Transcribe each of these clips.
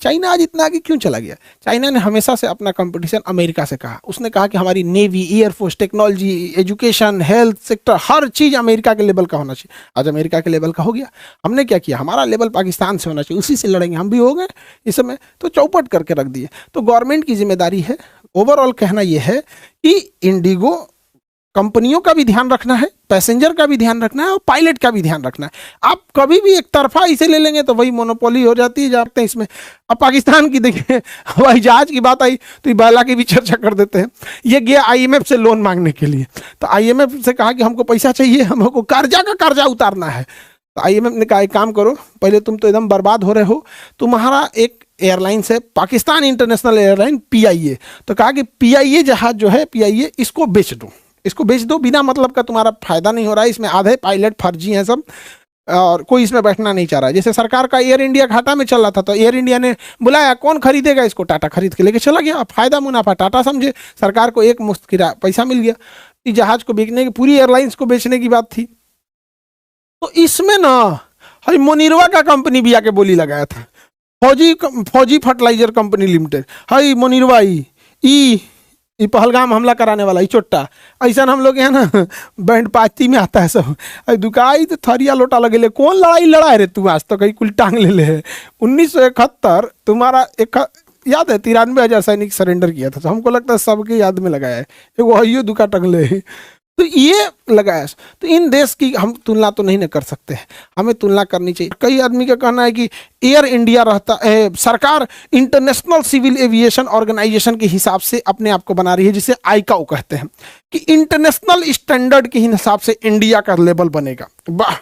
China आज इतना आगे क्यों चला गया? चाइना ने हमेशा से अपना कंपटीशन अमेरिका से कहा। उसने कहा कि हमारी navy, air force, technology, education, health sector, हर चीज़ अमेरिका के लेवल का होना चाहिए। आज अमेरिका के लेवल का हो गया। हमने क्या किया, हमारा लेवल पाकिस्तान से होना चाहिए, उसी से लड़ेंगे। हम भी हो गए इस समय, तो चौपट करके रख दिए। तो गवर्नमेंट की जिम्मेदारी है, ओवरऑल कहना यह है कि इंडिगो कंपनियों का भी ध्यान रखना है, पैसेंजर का भी ध्यान रखना है और पायलट का भी ध्यान रखना है। आप कभी भी एक तरफा इसे ले लेंगे तो वही मोनोपोली हो जाती है, जाते हैं इसमें। अब पाकिस्तान की देखिए हवाई जहाज की बात आई तो बाला की भी चर्चा कर देते हैं। ये गया आईएमएफ से लोन मांगने के लिए, तो आईएमएफ से कहा कि हमको पैसा चाहिए, हमको कर्जा का कर्जा उतारना है। तो आईएमएफ ने कहा एक काम करो, पहले तुम तो एकदम बर्बाद हो रहे हो, तुम्हारा एक एयरलाइंस है पाकिस्तान इंटरनेशनल एयरलाइन पीआईए, तो कहा कि पीआईए जहाज जो है पीआईए, इसको बेच दो, इसको बेच दो, बिना मतलब का, तुम्हारा फायदा नहीं हो रहा है, इसमें आधे पायलट फर्जी हैं सब और कोई इसमें बैठना नहीं चाह रहा है। जैसे सरकार का एयर इंडिया घाटा में चल रहा था तो एयर इंडिया ने बुलाया, कौन खरीदेगा इसको, टाटा खरीद के लेके चला गया। फायदा मुनाफा टाटा समझे, सरकार को एक मुश्त पैसा मिल गया। इस जहाज को बेचने की, पूरी एयरलाइंस को बेचने की बात थी। तो इसमें ना हई मोनिरवा का कंपनी भी आके बोली लगाया था, फौजी फर्टिलाइजर कंपनी लिमिटेड, हई मोनिरवा ई पहलगाम हमला कराने वाला, ई चोट्टा, ऐसा हम लोग यहाँ ना बैंड पार्टी में आता है सब, दुकाई तो थरिया लोटा लगे ले, कौन लड़ाई लड़ा है रे तू, आज तो कहीं कुल टांग ले ले है। 1971 तुम्हारा याद है 93,000 सैनिक सरेंडर किया था, तो हमको लगता है सबके याद में लगाया है, एक वही दुका टंगले है, तो ये लगाया। तो इन देश की हम तुलना तो नहीं न कर सकते हैं, हमें तुलना करनी चाहिए। कई आदमी का कहना है कि एयर इंडिया रहता है, सरकार इंटरनेशनल सिविल एविएशन ऑर्गेनाइजेशन के हिसाब से अपने आप को बना रही है, जिसे आईकाओ कहते हैं, कि इंटरनेशनल स्टैंडर्ड के हिसाब से इंडिया का लेवल बनेगा। वाह,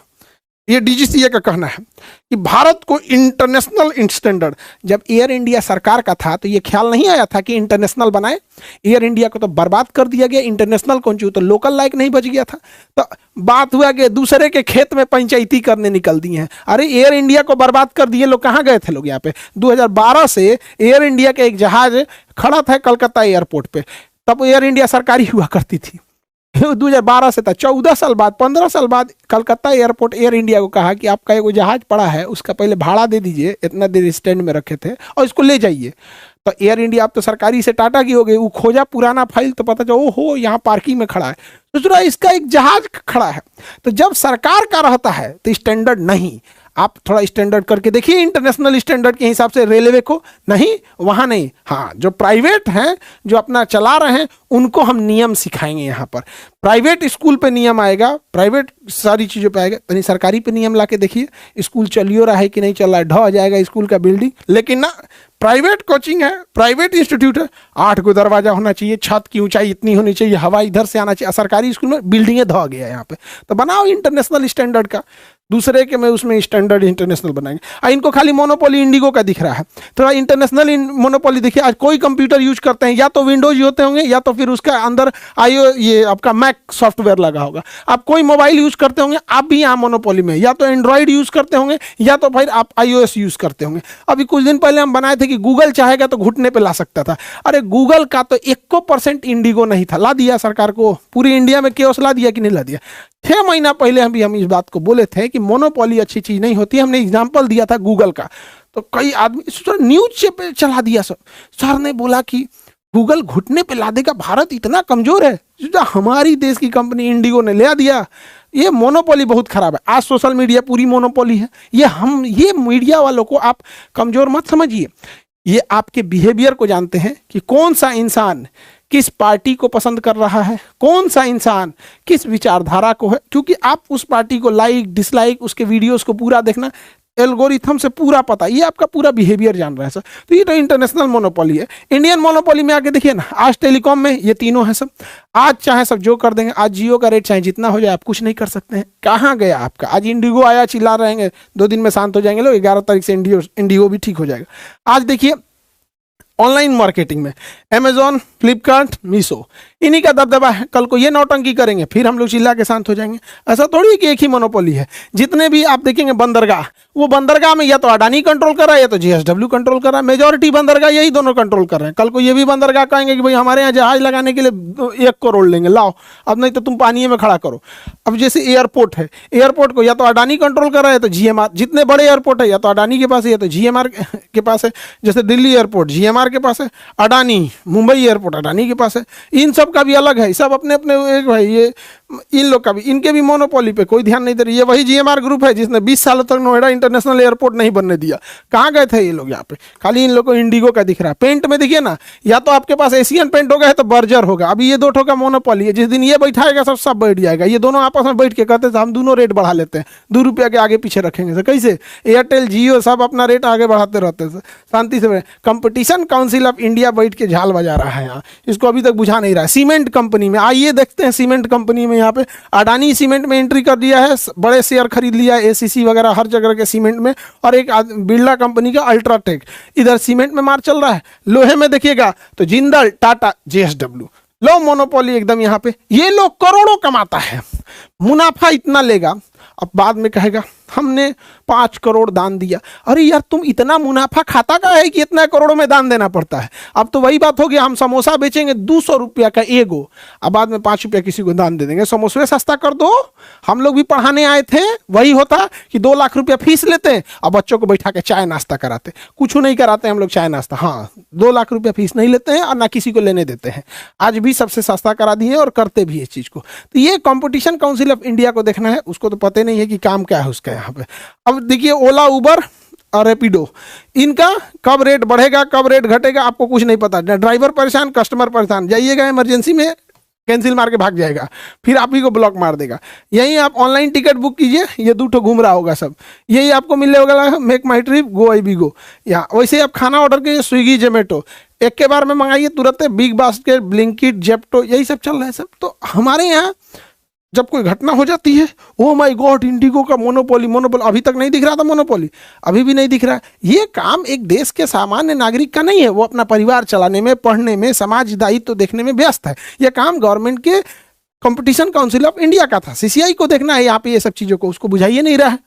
ये डीजीसीए का कहना है कि भारत को इंटरनेशनल स्टैंडर्ड। जब एयर इंडिया सरकार का था तो ये ख्याल नहीं आया था कि इंटरनेशनल बनाए, एयर इंडिया को तो बर्बाद कर दिया गया, इंटरनेशनल कौन चाहिए, तो लोकल लायक नहीं बच गया था। तो बात हुआ कि दूसरे के खेत में पंचायती करने निकल दिए हैं। अरे एयर इंडिया को बर्बाद कर दिए लोग, कहाँ गए थे लोग यहाँ पे? 2012 से एयर इंडिया का एक जहाज खड़ा था कलकत्ता एयरपोर्ट पे, तब एयर इंडिया सरकारी हुआ करती थी। 2012 से था, 14 साल बाद, 15 साल बाद कलकत्ता एयरपोर्ट एयर इंडिया को कहा कि आपका एक जहाज पड़ा है, उसका पहले भाड़ा दे दीजिए, इतना देर स्टैंड में रखे थे, और इसको ले जाइए। तो एयर इंडिया अब तो सरकारी से टाटा की हो गई, वो खोजा पुराना फाइल तो पता चला ओहो यहाँ पार्किंग में खड़ा है, तो सोच रहा इसका एक जहाज खड़ा है। तो जब सरकार का रहता है तो स्टैंडर्ड नहीं, आप थोड़ा स्टैंडर्ड करके देखिए इंटरनेशनल स्टैंडर्ड के हिसाब से रेलवे को, नहीं वहाँ नहीं। हाँ, जो प्राइवेट हैं, जो अपना चला रहे हैं, उनको हम नियम सिखाएंगे। यहाँ पर प्राइवेट स्कूल पे नियम आएगा, प्राइवेट सारी चीज़ों पे आएगा, यानी सरकारी पे नियम ला के देखिए, स्कूल चलियो रहा है कि नहीं चल रहा है, ढह जाएगा स्कूल का बिल्डिंग। लेकिन ना, प्राइवेट कोचिंग है, प्राइवेट इंस्टीट्यूट है, 8 को दरवाजा होना चाहिए, छत की ऊंचाई इतनी होनी चाहिए, हवा इधर से आना चाहिए। सरकारी स्कूल में बिल्डिंगें ढह गया है यहाँ पे, तो बनाओ इंटरनेशनल स्टैंडर्ड का, दूसरे के में उसमें स्टैंडर्ड इंटरनेशनल बनाएंगे। इनको खाली मोनोपोली इंडिगो का दिख रहा है, थोड़ा इंटरनेशनल मोनोपोली देखिए। आज कोई कंप्यूटर यूज करते हैं, या तो विंडोज होते होंगे, या तो फिर उसका अंदर ये आपका मैक सॉफ्टवेयर लगा होगा। आप कोई मोबाइल यूज करते होंगे, आप भी यहाँ मोनोपोली में, या तो एंड्रॉइड यूज करते होंगे, या तो फिर आप iOS यूज करते होंगे। अभी कुछ दिन पहले हम बनाए थे कि गूगल चाहेगा तो घुटने पे ला सकता था। अरे गूगल का तो 1% इंडिगो नहीं था, ला दिया सरकार को, पूरी इंडिया में केओस ला दिया कि नहीं ला दिया। 6 महीना पहले हम इस बात को बोले थे कि मोनोपोली अच्छी चीज नहीं होती, हमने एग्जाम्पल दिया था गूगल का। तो कई आदमी न्यूज पे चला दिया, सर ने बोला कि गूगल घुटने पे ला देगा, भारत इतना कमजोर है। हमारी देश की कंपनी इंडिगो ने ले दिया। ये मोनोपोली बहुत खराब है। आज सोशल मीडिया पूरी मोनोपोली है। ये मीडिया वालों को आप कमजोर मत समझिए, ये आपके बिहेवियर को जानते हैं कि कौन सा इंसान किस पार्टी को पसंद कर रहा है, कौन सा इंसान किस विचारधारा को है, क्योंकि आप उस पार्टी को लाइक डिसलाइक, उसके वीडियोस को पूरा देखना, एल्गोरिथम से पूरा पता, ये आपका पूरा बिहेवियर जान रहा है सर। तो ये तो इंटरनेशनल मोनोपोली है। इंडियन मोनोपोली में आके देखिए ना, आज टेलीकॉम में ये तीनों है सब। आज चाहे सब जो कर देंगे, आज जियो का रेट चाहे जितना हो जाए, आप कुछ नहीं कर सकते हैं। कहाँ गया आपका? आज इंडिगो आया, चिल्ला रहेंगे, 2 दिन में शांत हो जाएंगे लोग, 11 तारीख से इंडिगो भी ठीक हो जाएगा। आज देखिए ऑनलाइन मार्केटिंग में अमेजॉन, फ्लिपकार्ट, मीशो, इन्हीं का दबदबा है, कल को ये नौटंकी करेंगे फिर हम लोग चिल्ला के शांत हो जाएंगे। ऐसा थोड़ी है कि एक ही मोनोपोली है। जितने भी आप देखेंगे बंदरगाह, वो बंदरगाह में या तो अडानी कंट्रोल कर रहा है या तो जीएसडब्ल्यू कंट्रोल कर रहा है। मेजॉरिटी बंदरगाह यही दोनों कंट्रोल कर रहे हैं। कल को ये भी बंदरगाह कहेंगे कि भाई हमारे यहाँ जहाज लगाने के लिए 1 करोड़ लेंगे, लाओ, अब नहीं तो तुम पानी में खड़ा करो। अब जैसे एयरपोर्ट है, एयरपोर्ट को या तो अडानी कंट्रोल कर रहा है या तो जीएमआर। जितने बड़े एयरपोर्ट है या तो अडानी के पास है या तो जीएमआर के पास है। जैसे दिल्ली एयरपोर्ट जीएमआर के पास है, अडानी मुंबई एयरपोर्ट अडानी के पास है। इन सब का भी अलग है, सब अपने अपने एक भाई, ये इन लोग का भी, इनके भी मोनोपोली पे कोई ध्यान नहीं दे रही। ये वही जीएमआर ग्रुप है जिसने 20 सालों तक नोएडा इंटरनेशनल एयरपोर्ट नहीं बनने दिया। कहाँ गए थे ये लोग यहाँ पे? खाली इन लोग को इंडिगो का दिख रहा है। पेंट में देखिए ना, या तो आपके पास एशियन पेंट होगा है तो बर्जर होगा। अभी ये दो ठो का मोनोपोली है, जिस दिन ये बैठाएगा सब बैठ जाएगा। ये दोनों आपस में बैठ के कहते थे हम दोनों रेट बढ़ा लेते हैं, 2 रुपया के आगे पीछे रखेंगे। तो कैसे? एयरटेल जियो सब अपना रेट आगे बढ़ाते रहते थे शांति से। कंपटीशन काउंसिल ऑफ इंडिया बैठ के झाल बजा रहा है यहाँ, इसको अभी तक बुझा नहीं रहा है। सीमेंट कंपनी में आइए देखते हैं, सीमेंट कंपनी में यहाँ पे अडानी सीमेंट में एंट्री कर दिया है, बड़े शेयर खरीद लिया है एसीसी वगैरह हर जगह के सीमेंट में। और एक बिरला कंपनी का अल्ट्राटेक, इधर सीमेंट में मार चल रहा है। लोहे में देखिएगा तो जिंदल, टाटा, जेएसडब्ल्यू, लो मोनोपोली एकदम यहाँ पे। ये लोग करोड़ों कमाता है, मुनाफा इतना लेगा, अब बाद में कहेगा हमने 5 करोड़ दान दिया। अरे यार तुम इतना मुनाफा खाता का है कि इतना करोड़ों में दान देना पड़ता है? अब तो वही बात होगी, हम समोसा बेचेंगे 200 रुपया का एगो, अब बाद में 5 रुपया किसी को दान दे देंगे। समोसे सस्ता कर दो। हम लोग भी पढ़ाने आए थे, वही होता कि 2 लाख रुपया फीस लेते हैं और बच्चों को बैठा के चाय नाश्ता कराते। कुछ नहीं कराते हम लोग चाय नाश्ता, हाँ 2 लाख रुपया फीस नहीं लेते हैं और ना किसी को लेने देते हैं। आज भी सबसे सस्ता करा दिए और करते भी इस चीज़ को। तो ये कंपटीशन काउंसिल ऑफ इंडिया को देखना है, उसको तो पता नहीं है कि काम क्या है उसका यहाँ पे। अब देखिए ओला, उबर और रैपिडो, इनका कब रेट बढ़ेगा कब रेट घटेगा आपको कुछ नहीं पता। ड्राइवर परेशान, कस्टमर परेशान, जाइएगा इमरजेंसी में कैंसिल मार के भाग जाएगा, फिर आप ही को ब्लॉक मार देगा। यही आप ऑनलाइन टिकट बुक कीजिए, ये 2 ठो घूम रहा होगा सब, यही आपको मिलने होगा make my trip, go I be go. या वैसे ही आप खाना ऑर्डर कीजिए, स्विगी, जोमेटो, एक के बार में मंगाइए तुरंत। बिग बास्केट, ब्लिंकिट, जेप्टो, यही सब चल रहा है सब। तो हमारे यहाँ जब कोई घटना हो जाती है, ओ माय गॉड इंडिगो का मोनोपोली, मोनोपोली। अभी तक नहीं दिख रहा था मोनोपोली, अभी भी नहीं दिख रहा। ये काम एक देश के सामान्य नागरिक का नहीं है, वो अपना परिवार चलाने में, पढ़ने में, समाज दायित्व तो देखने में व्यस्त है। यह काम गवर्नमेंट के कंपटीशन काउंसिल ऑफ इंडिया का था, सीसीआई को देखना है यहाँ पे ये सब चीज़ों को, उसको बुझाइए नहीं रहा है।